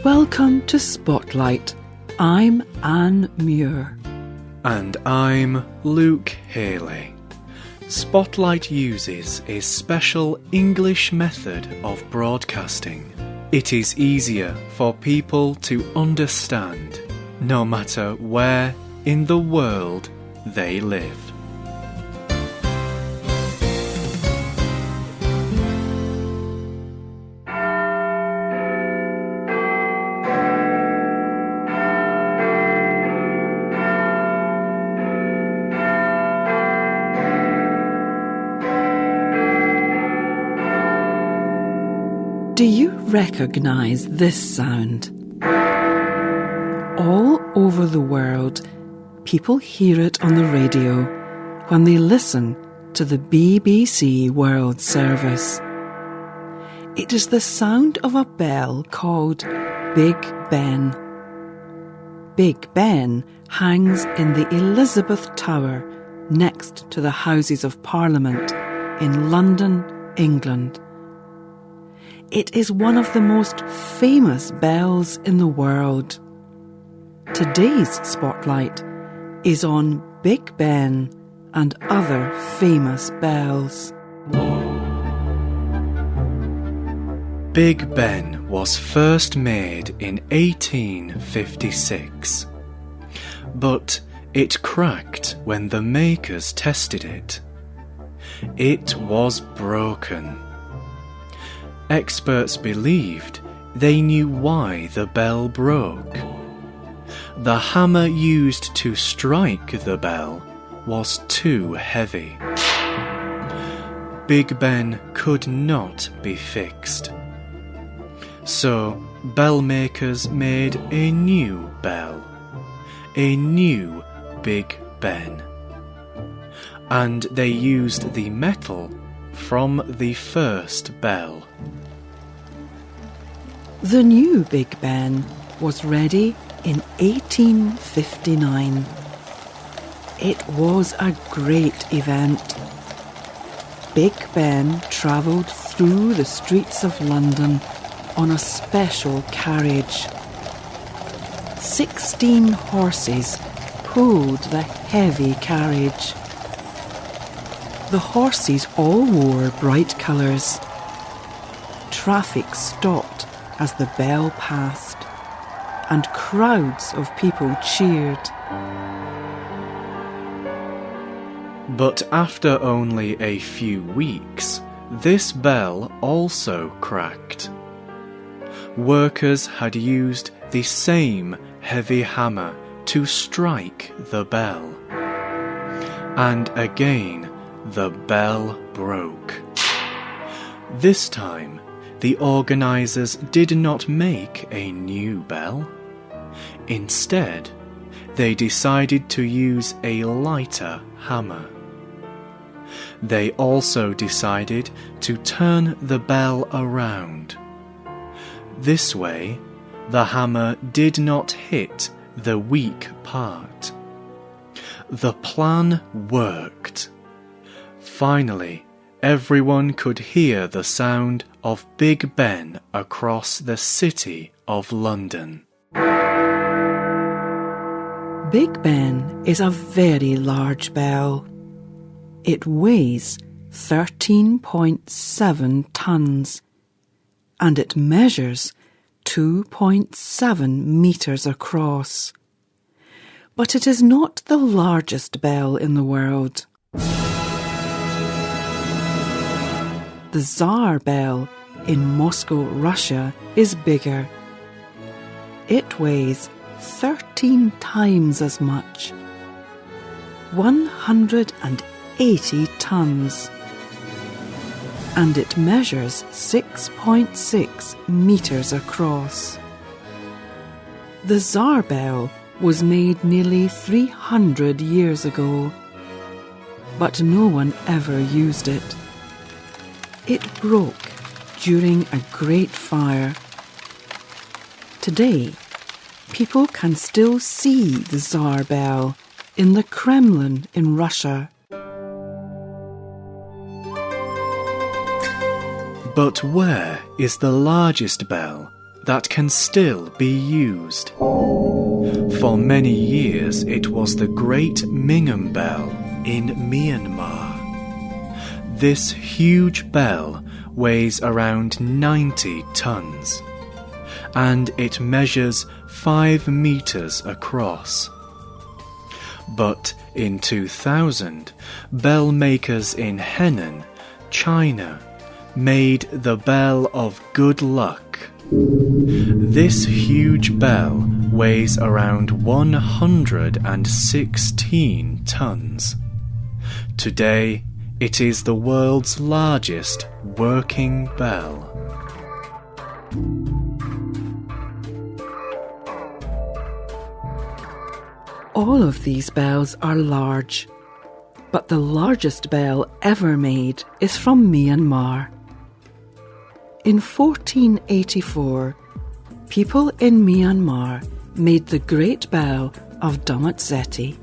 Welcome to Spotlight. I'm Anne Muir. And I'm Luke Haley. Spotlight uses a special English method of broadcasting. It is easier for people to understand, no matter where in the world they live. Do you recognise this sound? All over the world, people hear it on the radio when they listen to the BBC World Service. It is the sound of a bell called Big Ben. Big Ben hangs in the Elizabeth Tower next to the Houses of Parliament in London, England. It is one of the most famous bells in the world. Today's Spotlight is on Big Ben and other famous bells. Big Ben was first made in 1856, but it cracked when the makers tested it. It was broken. Experts believed they knew why the bell broke. The hammer used to strike the bell was too heavy. Big Ben could not be fixed. So bell makers made a new bell, a new Big Ben. And they used the metal from the first bell. The new Big Ben was ready in 1859. It was a great event. Big Ben travelled through the streets of London on a special carriage. 16 horses pulled the heavy carriage. The horses all wore bright colours. Traffic stopped as the bell passed, and crowds of people cheered. But after only a few weeks, this bell also cracked. Workers had used the same heavy hammer to strike the bell. And again, the bell broke. This time, the organisers did not make a new bell. Instead, they decided to use a lighter hammer. They also decided to turn the bell around. This way, the hammer did not hit the weak part. The plan worked. Finally, everyone could hear the sound of Big Ben across the city of London. Big Ben is a very large bell. It weighs 13.7 tons and it measures 2.7 metres across. But it is not the largest bell in the world. The Tsar bell in Moscow, Russia, is bigger. It weighs 13 times as much, 180 tons, and it measures 6.6 metres across. The Tsar bell was made nearly 300 years ago, but no one ever used it. It broke during a great fire. Today, people can still see the Tsar bell in the Kremlin in Russia. But where is the largest bell that can still be used. For many years it was the Great Mingham Bell in Myanmar. This huge bell weighs around 90 tons, and it measures 5 meters across. But in 2000, bell makers in Henan, China, made the Bell of Good Luck. This huge bell weighs around 116 tons. Today, it is the world's largest working bell. All of these bells are large, but the largest bell ever made is from Myanmar. In 1484, people in Myanmar made the Great Bell of Dhammazedi.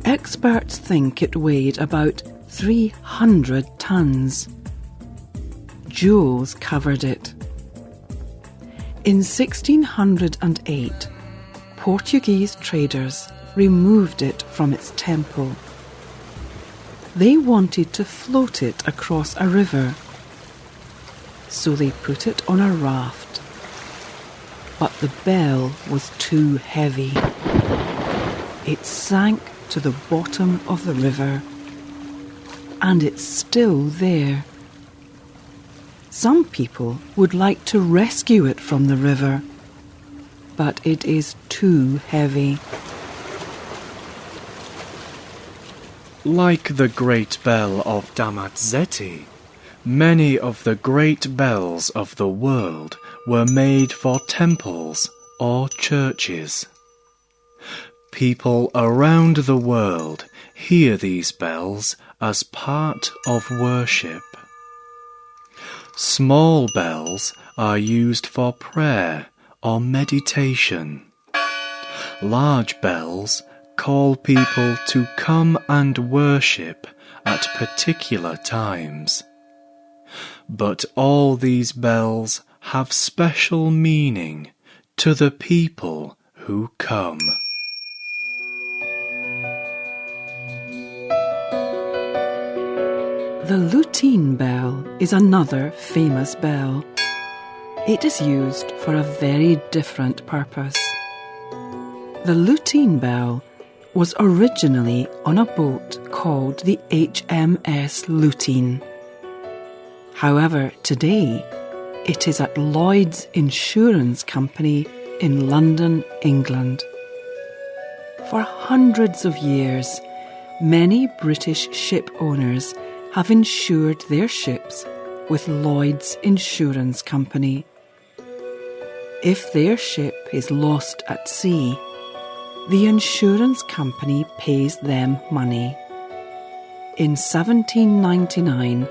Experts think it weighed about 300 tons. Jewels covered it. In 1608, Portuguese traders removed it from its temple. They wanted to float it across a river, so they put it on a raft. But the bell was too heavy. It sank to the bottom of the river, and it's still there. Some people would like to rescue it from the river, but it is too heavy. Like the Great Bell of Dhammazedi, many of the great bells of the world were made for temples or churches. People around the world hear these bells as part of worship. Small bells are used for prayer or meditation. Large bells call people to come and worship at particular times. But all these bells have special meaning to the people who come. The lutein bell is another famous bell. It is used for a very different purpose. The lutein bell was originally on a boat called the HMS Lutein. However, today it is at Lloyd's insurance company in London, England. For hundreds of years, many British ship owners have insured their ships with Lloyd's insurance company. If their ship is lost at sea, the insurance company pays them money. In 1799,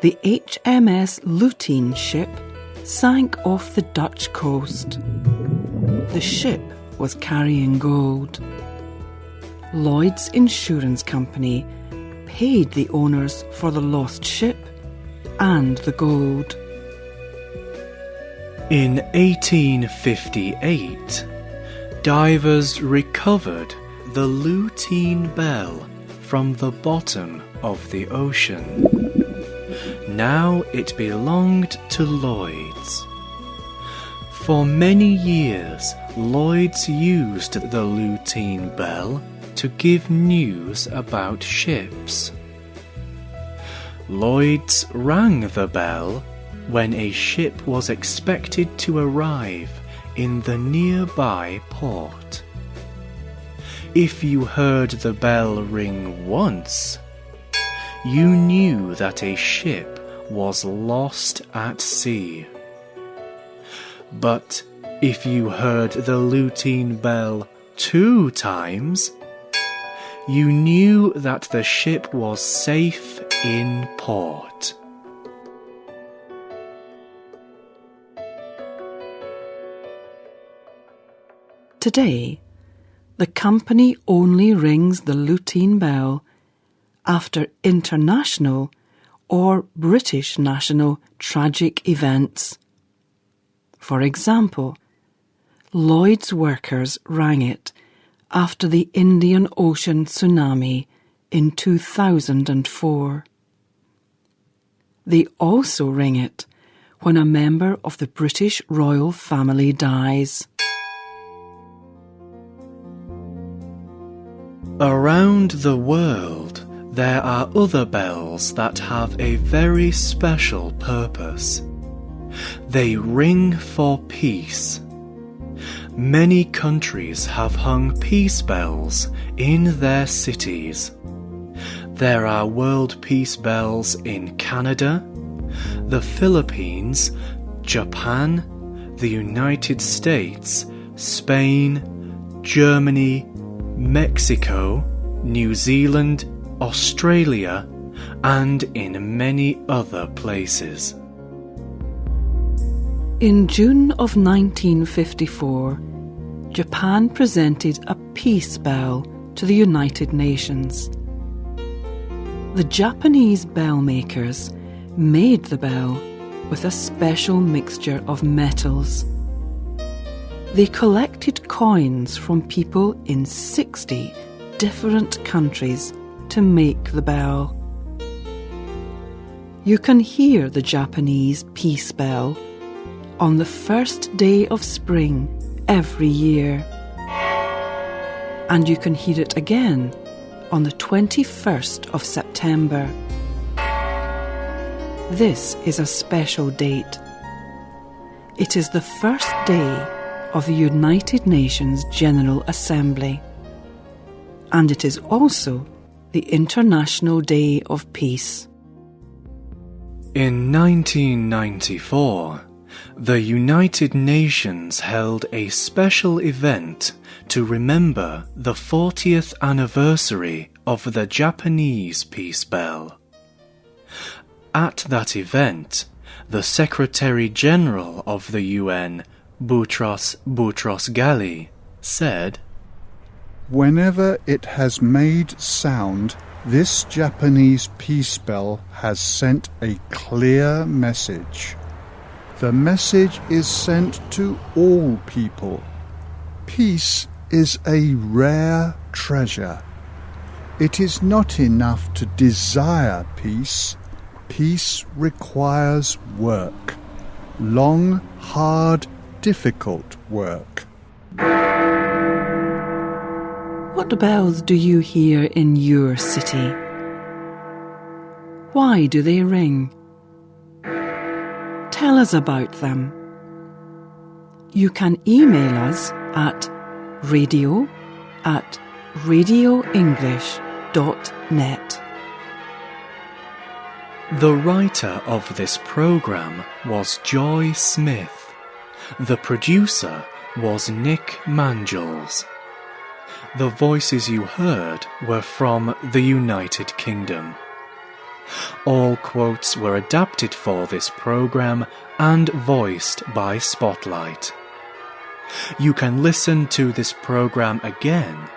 the HMS Lutein ship sank off the Dutch coast. The ship was carrying gold. Lloyd's insurance company paid the owners for the lost ship and the gold. In 1858, divers recovered the lutein bell from the bottom of the ocean. Now it belonged to Lloyd's. For many years, Lloyd's used the lutein bell to give news about ships. Lloyd's rang the bell when a ship was expected to arrive in the nearby port. If you heard the bell ring once, you knew that a ship was lost at sea. But if you heard the lutein bell 2 times, you knew that the ship was safe in port. Today, the company only rings the lutein bell after international or British national tragic events. For example, Lloyd's workers rang it after the Indian Ocean tsunami in 2004. They also ring it when a member of the British royal family dies. Around the world, there are other bells that have a very special purpose. They ring for peace. Many countries have hung peace bells in their cities. There are world peace bells in Canada, the Philippines, Japan, the United States, Spain, Germany, Mexico, New Zealand, Australia, and in many other places. In June of 1954, Japan presented a peace bell to the United Nations. The Japanese bell makers made the bell with a special mixture of metals. They collected coins from people in 60 different countries to make the bell. You can hear the Japanese peace bell on the first day of spring every year. And you can hear it again on the 21st of September. This is a special date. It is the first day of the United Nations General Assembly, and it is also the International Day of Peace. In 1994, the United Nations held a special event to remember the 40th anniversary of the Japanese peace bell. At that event, the Secretary-General of the UN, Boutros Ghali, said, "Whenever it has made sound, this Japanese peace bell has sent a clear message. The message is sent to all people. Peace is a rare treasure. It is not enough to desire peace. Peace requires work. Long, hard, difficult work." What bells do you hear in your city? Why do they ring? Tell us about them. You can email us at radio@radioenglish.net. The writer of this program was Joy Smith. The producer was Nick Mangells. The voices you heard were from the United Kingdom. All quotes were adapted for this program and voiced by Spotlight. You can listen to this program again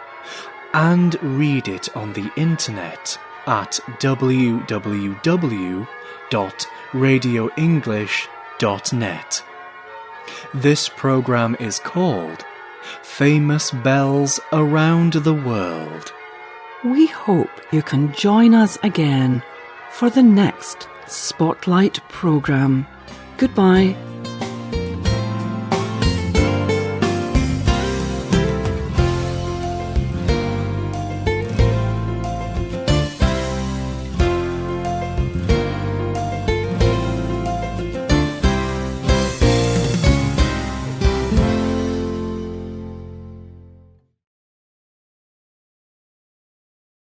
and read it on the internet at www.radioenglish.net. This program is called Famous Bells Around the World. We hope you can join us again for the next Spotlight program. Goodbye.